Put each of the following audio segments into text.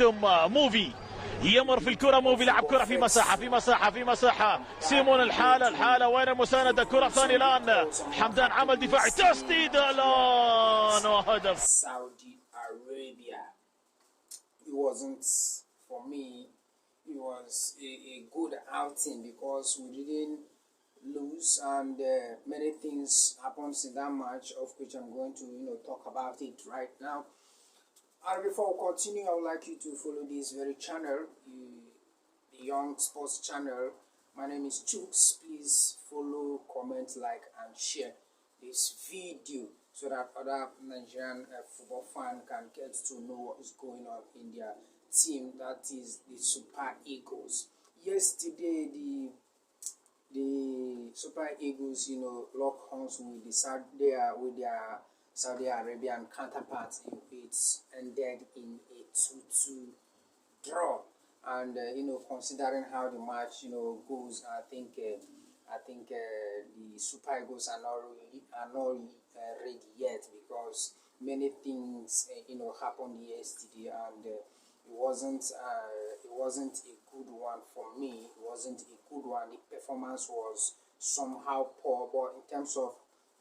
موفي يمر في الكرة، موفي لعب كرة في مساحة سيمون الحالة وين المساندة؟ كرة ثانية الآن، حمدان عمل دفاعي، تسديد الآن وهدف. Saudi Arabia. It wasn't, for me, it was a good outing because we didn't lose and many things happened in that match, of which I'm going to talk about it right now. And before we continue, I would like you to follow this very channel, the Young Sports channel. My name is Chooks. Please follow, comment, like, and share this video so that other Nigerian football fan can get to know what is going on in their team, that is the Super Eagles. Yesterday, the Super Eagles, locked horns with their Saudi Arabian counterparts. It ended in a 2-2 draw, and considering how the match goes, I think the Super Eagles are not ready yet because many things happened yesterday, and it wasn't a good one for me. It wasn't a good one. The performance was somehow poor, but in terms of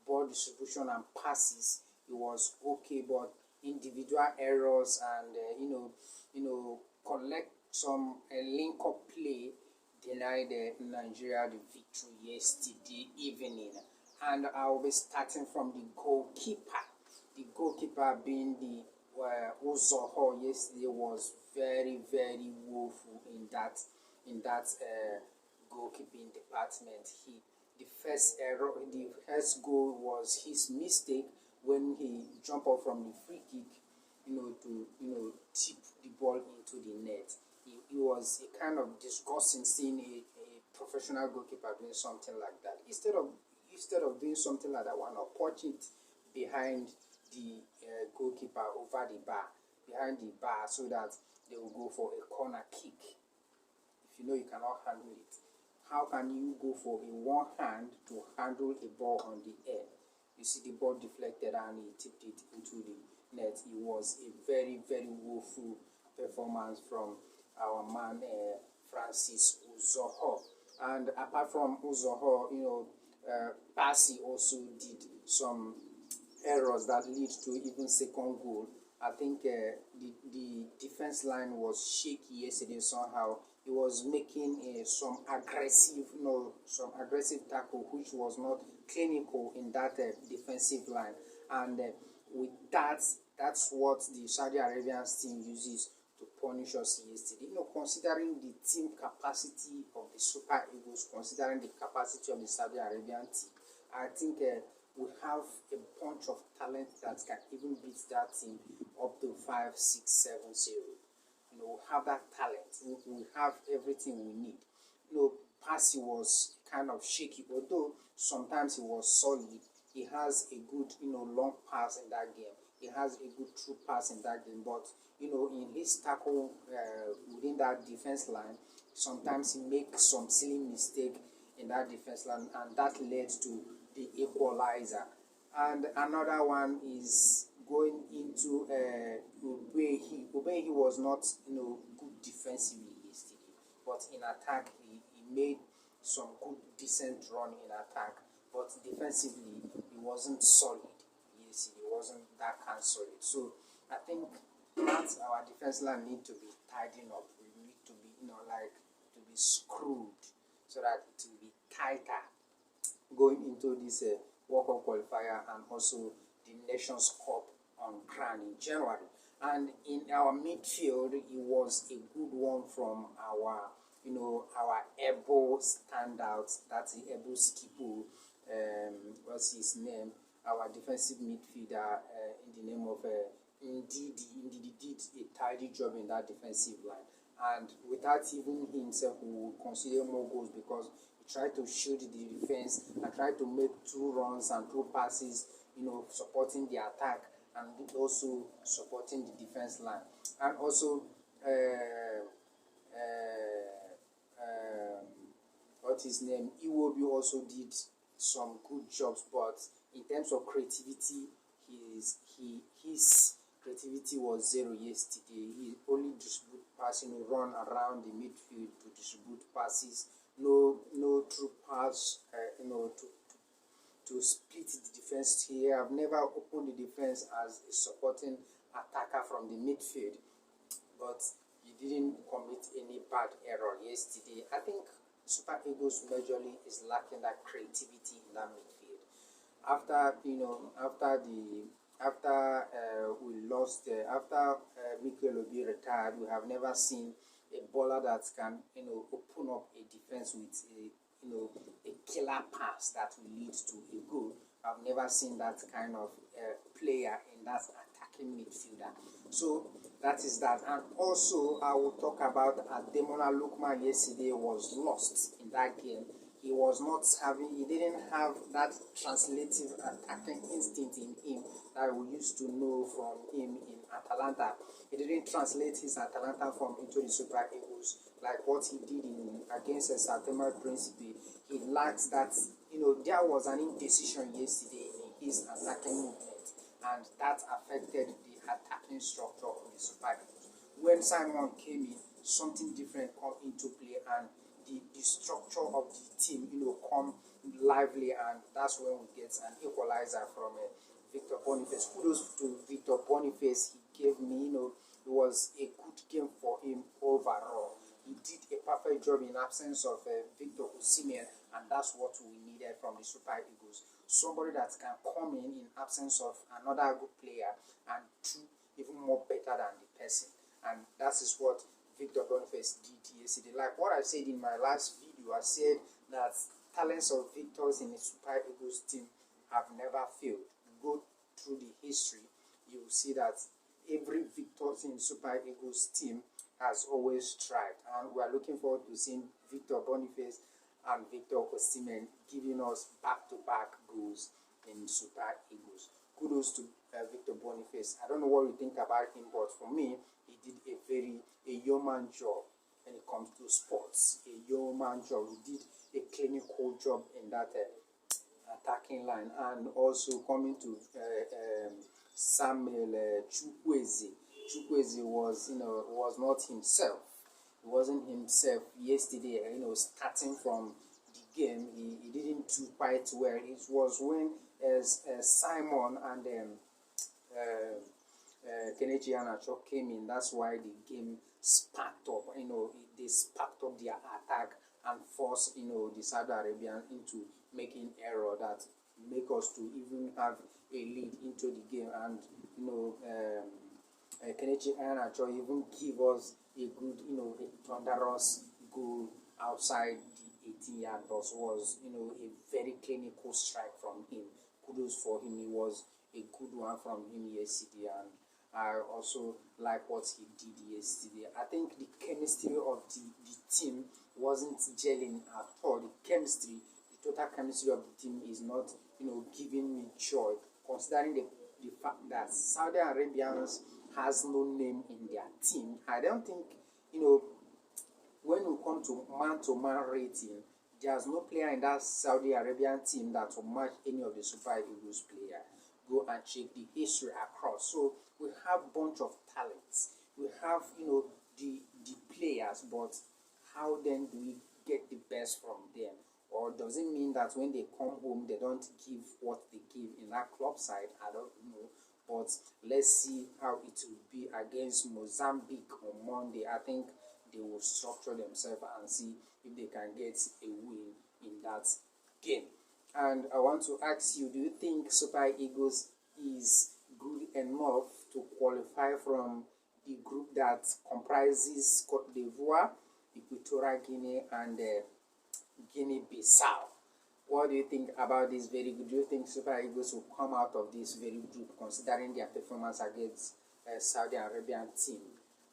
ball distribution and passes, it was okay, but individual errors and collect some link up play denied Nigeria the victory yesterday evening. And I will be starting from the goalkeeper. The goalkeeper being the Uzoho yesterday was very, very woeful in that goalkeeping department. The first goal was his mistake when he jumped off from the free kick, to tip the ball into the net. It was a kind of disgusting seeing a professional goalkeeper doing something like that. Instead of doing something like that, why not punch it behind the goalkeeper over the bar, behind the bar, so that they will go for a corner kick. If you cannot handle it, how can you go for a one hand to handle a ball on the air? You see the ball deflected and he tipped it into the net. It was a very, very woeful performance from our man Francis Uzoho. And apart from Uzoho, Passy also did some errors that lead to even second goal. I think the defense line was shaky yesterday somehow. He was making some aggressive tackle, which was not clinical in that defensive line. And with that's what the Saudi Arabian team uses to punish us yesterday. Considering the team capacity of the Super Eagles, considering the capacity of the Saudi Arabian team, I think we have a bunch of talent that can even beat that team up to 5, 6, 7, 0. We have that talent. We have everything we need. Passy was kind of shaky, although sometimes he was solid. He has a good, long pass in that game. He has a good true pass in that game. But, in his tackle within that defense line, sometimes he makes some silly mistake in that defense line, and that led to the equalizer. And another one is going into Ubehi. Ubehi was not good defensively yesterday, but in attack he made some good decent run in attack, but defensively he wasn't solid. Yesterday he wasn't that kind of solid. So I think that our defense line need to be tidying up. We need to be to be screwed so that it will be tighter going into this World Cup qualifier and also the Nations Cup on ground in January. And in our midfield, it was a good one from our Ebo standouts. That's the Ebo Skipo. What's his name? Our defensive midfielder in the name of Ndidi did a tidy job in that defensive line. And without even himself, we will consider more goals because he tried to shield the defense and tried to make 2 runs and 2 passes, supporting the attack and also supporting the defense line. And also, what's his name? Iwobi also did some good jobs, but in terms of creativity, his creativity was zero yesterday. He only distribute pass, run around the midfield to distribute passes. No true pass, to split the defense here. I've never opened the defense as a supporting attacker from the midfield, but he didn't commit any bad error yesterday. I think Super Eagles majorly is lacking that creativity in that midfield. After we lost, after Mikel Obi retired, we have never seen a bowler that can open up a defense with a killer pass that will lead to a goal. I've never seen that kind of player in that attacking midfielder. So that is that. And also I will talk about Ademola Lookman yesterday was lost in that game. He didn't have that translative attacking instinct in him that we used to know from him in Atalanta. He didn't translate his Atalanta form into the Super Eagles like what he did against September Principe. He lacks that, there was an indecision yesterday in his attacking movement, and that affected the attacking structure of the Super Eagles. When Simon came in, something different come into play, and the structure of the team, come lively, and that's when we get an equalizer from Victor Boniface. Kudos to Victor Boniface. He gave me, it was a good game for him overall. He did a perfect job in absence of Victor Osimhen, and that's what we needed from the Super Eagles. Somebody that can come in absence of another good player and do even more better than the person. And that is what Victor Boniface did yesterday. Like what I said in my last video, I said that talents of victors in the Super Eagles team have never failed. Go through the history, you will see that every victor in Super Eagles team has always thrived, and we are looking forward to seeing Victor Boniface and Victor Osimhen giving us back-to-back goals in Super Eagles. Kudos to Victor Boniface. I don't know what you think about him, but for me, he did a yeoman job when it comes to sports. A yeoman job. He did a clinical job in that attacking line. And also coming to Samuel Chukwueze. Chukwueze was not himself. He wasn't himself yesterday. Starting from the game, he didn't do quite well. It was when Simon and Kelechi Iheanacho came in. That's why the game sparked up. They sparked up their attack and forced the Saudi Arabians into making error that make us to even have a lead into the game. And Kelechi Iheanacho even give us a good a thunderous goal outside the 18-yard box. Was a very clinical strike from him. Kudos for him. It was a good one from him yesterday, and I also like what he did yesterday. I think the chemistry of the team wasn't gelling at all. The total chemistry of the team is not giving me joy, considering the fact that Saudi Arabians has no name in their team. I don't think when we come to man rating, there's no player in that Saudi Arabian team that will match any of the Super Eagles player. Go and check the history across. So we have bunch of talents. We have the players, but how then do we get the best from them? Or does it mean that when they come home they don't give what they give in that club side? I don't know. But let's see how it will be against Mozambique on Monday. I think they will structure themselves and see if they can get a win in that game. And I want to ask you, do you think Super Eagles is good enough to qualify from the group that comprises Cote d'Ivoire, Equatorial Guinea, and Guinea-Bissau? What do you think about this very good? Do you think Super Eagles will come out of this very group considering their performance against Saudi Arabian team?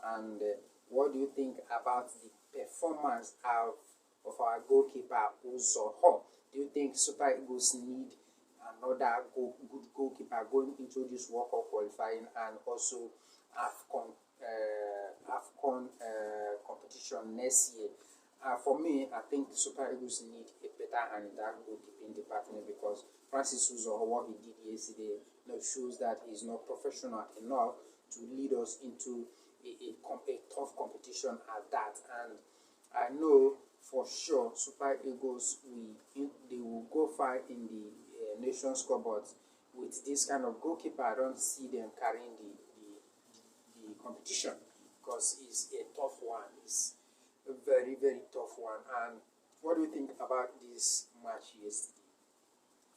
And what do you think about the performance of our goalkeeper, Uzoho? Do you think Super Eagles need another good goalkeeper going into this World Cup qualifying and also AFCON competition next year? For me, I think Super Eagles need a better hand in that goalkeeping department, because Francis Uzoho, what he did yesterday, shows that he's not professional enough to lead us into a tough competition at that. And I know for sure Super Eagles they will go far in the Nations Cup, but with this kind of goalkeeper, I don't see them carrying the competition, because it's a tough one. It's a very, very tough one. And what do you think about this match yesterday?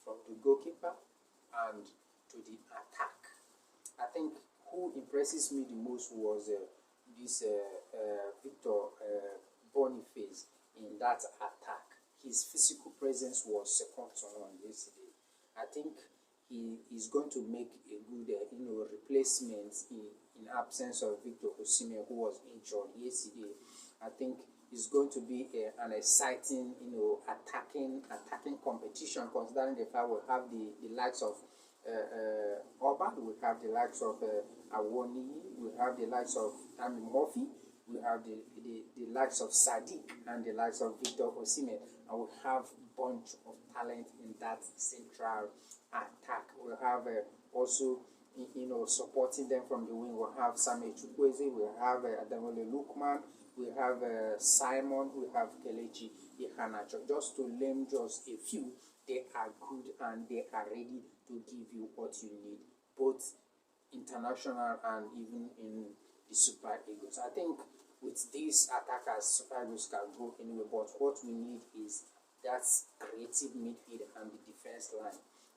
From the goalkeeper and to the attack, I think who impresses me the most was this Victor Boniface in that attack. His physical presence was second to none yesterday. I think he is going to make a good replacement in absence of Victor Osimhen, who was injured yesterday. I think it's going to be an exciting attacking competition, considering the fact we have the likes of Oba, we have the likes of Awoni, we have the likes of Tammy Murphy, we have the likes of Sadiq and the likes of Victor Osimhen, and we have a bunch of talent in that central attack. We have also supporting them from the wing. We have Samuel Chukwueze, we have Adamole Lukman, we have Simon, we have Kelechi Iheanacho. Just to name just a few, they are good and they are ready to give you what you need, both international and even in the Super Eagles. I think with these attackers, Super Eagles can go anywhere, but what we need is that creative midfield and the defense line.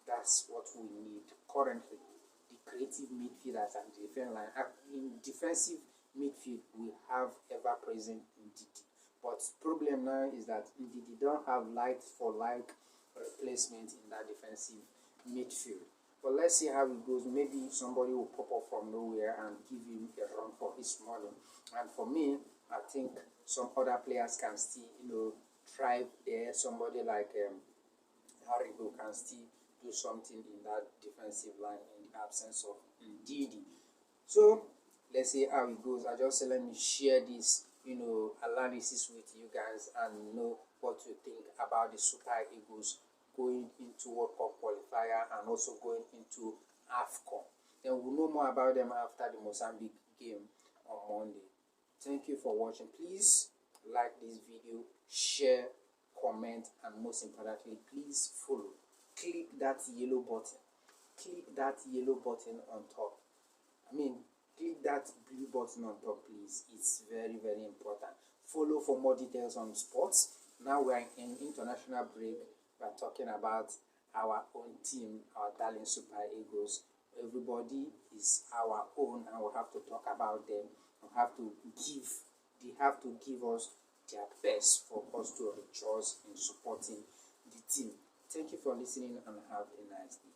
That's what we need currently. The creative midfielders and the defense line. In defensive midfield, we have ever-present Ndidi. But problem now is that Ndidi don't have like-for-like replacement in that defensive midfield. But let's see how it goes. Maybe somebody will pop up from nowhere and give him a run for his money. And for me, I think some other players can still, thrive there. Somebody like Haribo can still do something in that defensive line in the absence of Ndidi. So let's see how it goes. I just say let me share this, analysis with you guys and know what you think about the Super Eagles going into World Cup qualifier and also going into AFCON. Then we'll know more about them after the Mozambique game on Monday. Thank you for watching. Please like this video, share, comment, and most importantly, please follow. Click that yellow button. Click that yellow button on top. Click that blue button on top, please. It's very, very important. Follow for more details on sports. Now we're in international break. We're talking about our own team, our darling Super Eagles. Everybody is our own, and we have to talk about them. They have to give us their best for us to rejoice in supporting the team. Thank you for listening and have a nice day.